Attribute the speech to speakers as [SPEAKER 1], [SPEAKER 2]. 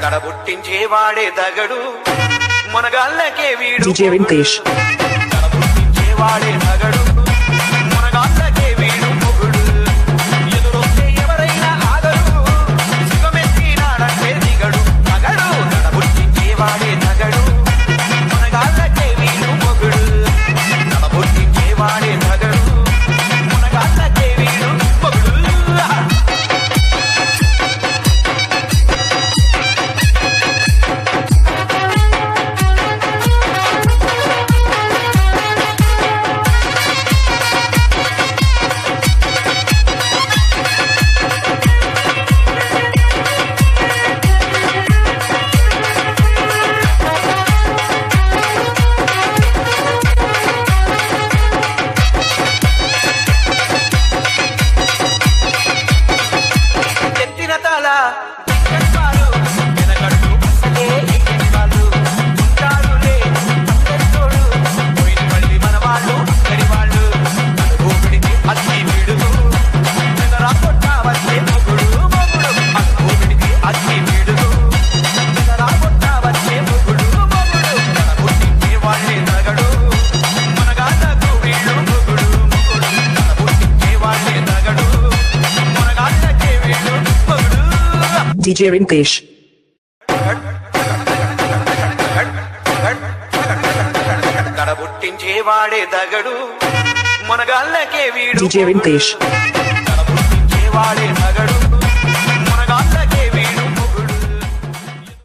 [SPEAKER 1] కడబుట్టించేవాడే దగడు మునగాళ్ళకే వీడు
[SPEAKER 2] DJ Rinkesh.
[SPEAKER 1] కడబుట్టించేవాడే దగడు మునగాళ్ళకే వీడు మొగుడు ఎదురొస్తే ఎవరైనా ఆగడు సిగమెత్తినాడంటే దిగడు మగడు కడబుట్టించేవాడే దగడు మునగాళ్ళకే వీడు మొగుడు కడబుట్టించేవాడే దగడు మునగాళ్ళకే వీడు మొగుడు
[SPEAKER 2] DJ Rinkesh.
[SPEAKER 1] కడబుట్టించేవాడే దగడు మునగాళ్ళకే వీడు
[SPEAKER 2] DJ Rinkesh.
[SPEAKER 1] కడబుట్టించేవాడే దగడు